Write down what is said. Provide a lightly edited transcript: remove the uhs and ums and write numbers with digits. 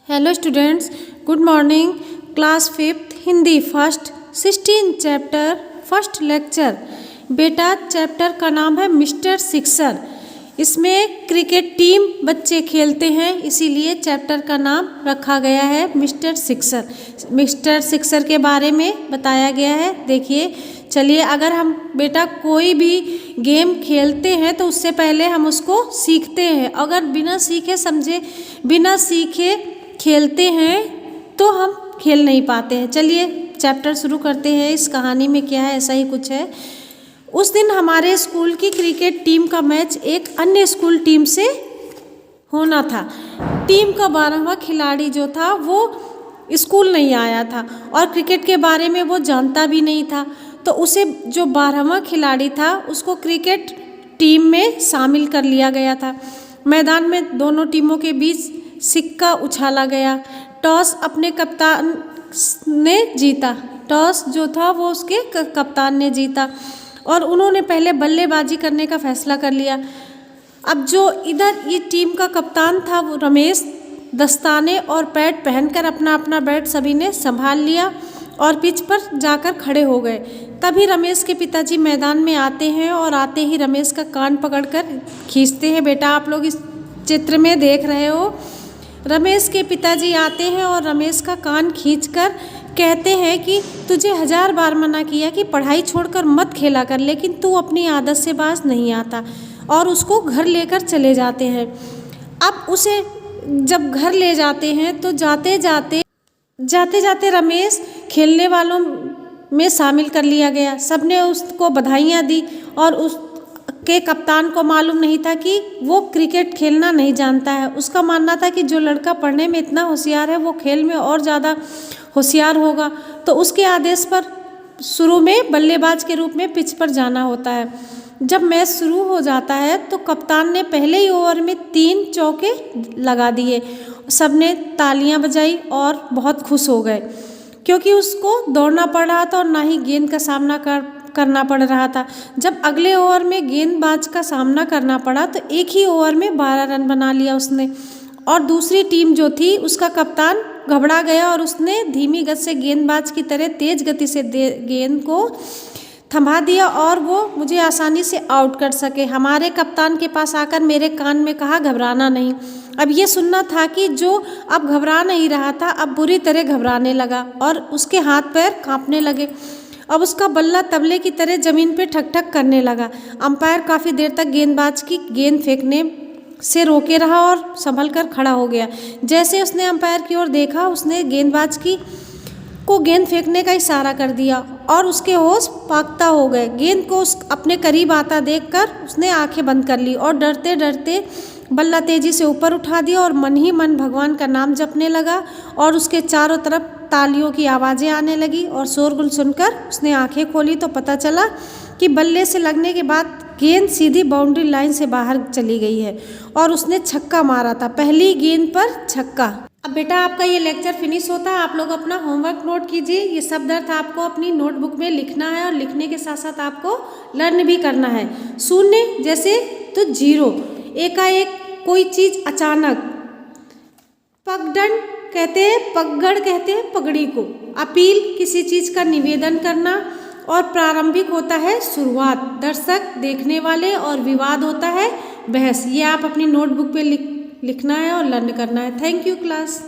Hello students, good morning. Class 5th Hindi first 16 chapter first lecture. बेटा chapter का नाम है मिस्टर सिक्सर। इसमें क्रिकेट टीम बच्चे खेलते हैं, इसीलिए चैप्टर का नाम रखा गया है मिस्टर सिक्सर। मिस्टर सिक्सर के बारे में बताया गया है। देखिए, चलिए, अगर हम बेटा कोई भी गेम खेलते हैं तो उससे पहले हम उसको सीखते हैं। अगर बिना सीखे समझे, बिना सीखे खेलते हैं तो हम खेल नहीं पाते हैं। चलिए चैप्टर शुरू करते हैं। इस कहानी में क्या है, ऐसा ही कुछ है। उस दिन हमारे स्कूल की क्रिकेट टीम का मैच एक अन्य स्कूल टीम से होना था। टीम का 12वां खिलाड़ी जो था वो स्कूल नहीं आया था और क्रिकेट के बारे में वो जानता भी नहीं था। तो उसे जो 12वां खिलाड़ी था उसको क्रिकेट टीम में शामिल कर लिया गया था। मैदान में दोनों टीमों के बीच सिक्का उछाला गया। टॉस अपने कप्तान ने जीता। टॉस जो था वो उसके कप्तान ने जीता और उन्होंने पहले बल्लेबाजी करने का फैसला कर लिया। अब जो इधर ये टीम का कप्तान था वो रमेश, दस्ताने और पैड पहनकर अपना अपना बैट सभी ने संभाल लिया और पिच पर जाकर खड़े हो गए। तभी रमेश के पिताजी मैदान में आते हैं और आते ही रमेश का कान पकड़कर खींचते हैं। बेटा आप लोग इस चित्र में देख रहे हो, रमेश के पिताजी आते हैं और रमेश का कान खींचकर कहते हैं कि तुझे 1000 बार मना किया कि पढ़ाई छोड़कर मत खेला कर, लेकिन तू अपनी आदत से बाज नहीं आता, और उसको घर लेकर चले जाते हैं। अब उसे जब घर ले जाते हैं तो जाते जाते रमेश खेलने वालों में शामिल कर लिया गया। सबने उसको बधाइयाँ दी और उसके कप्तान को मालूम नहीं था कि वो क्रिकेट खेलना नहीं जानता है। उसका मानना था कि जो लड़का पढ़ने में इतना होशियार है वो खेल में और ज़्यादा होशियार होगा। तो उसके आदेश पर शुरू में बल्लेबाज के रूप में पिच पर जाना होता है। जब मैच शुरू हो जाता है तो कप्तान ने पहले ही ओवर में 3 चौके लगा दिए। सबने तालियां बजाई और बहुत खुश हो गए क्योंकि उसको दौड़ना पड़ रहा था और ना ही गेंद का सामना करना पड़ रहा था। जब अगले ओवर में गेंदबाज का सामना करना पड़ा तो एक ही ओवर में 12 रन बना लिया उसने। और दूसरी टीम जो थी उसका कप्तान घबरा गया और उसने धीमी गति से गेंदबाज की तरह तेज गति से गेंद को थमा दिया और वो मुझे आसानी से आउट कर सके। हमारे कप्तान के पास आकर मेरे कान में कहा, घबराना नहीं। अब ये सुनना था कि जो अब घबरा नहीं रहा था अब बुरी तरह घबराने लगा और उसके हाथ पैर कांपने लगे। अब उसका बल्ला तबले की तरह जमीन पे ठक ठक करने लगा। अंपायर काफ़ी देर तक गेंदबाज की गेंद फेंकने से रोके रहा और संभल कर खड़ा हो गया। जैसे उसने अंपायर की ओर देखा, उसने गेंदबाज को गेंद फेंकने का इशारा कर दिया और उसके होश पाकता हो गए। गेंद को अपने करीब आता देखकर उसने आंखें बंद कर ली और डरते डरते बल्ला तेजी से ऊपर उठा दिया और मन ही मन भगवान का नाम जपने लगा और उसके चारों तरफ तालियों की आवाज़ें आने लगी और शोरगुल सुनकर उसने आंखें खोली तो पता चला कि बल्ले से लगने के बाद गेंद सीधी बाउंड्री लाइन से बाहर चली गई है और उसने छक्का मारा था। पहली गेंद पर छक्का। अब बेटा आपका ये लेक्चर फिनिश होता है। आप लोग अपना होमवर्क नोट कीजिए। ये शब्द अर्थ आपको अपनी नोटबुक में लिखना है और लिखने के साथ साथ आपको लर्न भी करना है। शून्य जैसे तो 0, एकाएक कोई चीज़ अचानक। पगडंड कहते हैं, पगड़ कहते हैं पगड़ी को। अपील किसी चीज़ का निवेदन करना और प्रारंभिक होता है शुरुआत, दर्शक देखने वाले, और विवाद होता है बहस। ये आप अपनी नोटबुक पे लिखना है और लर्न करना है। Thank you class.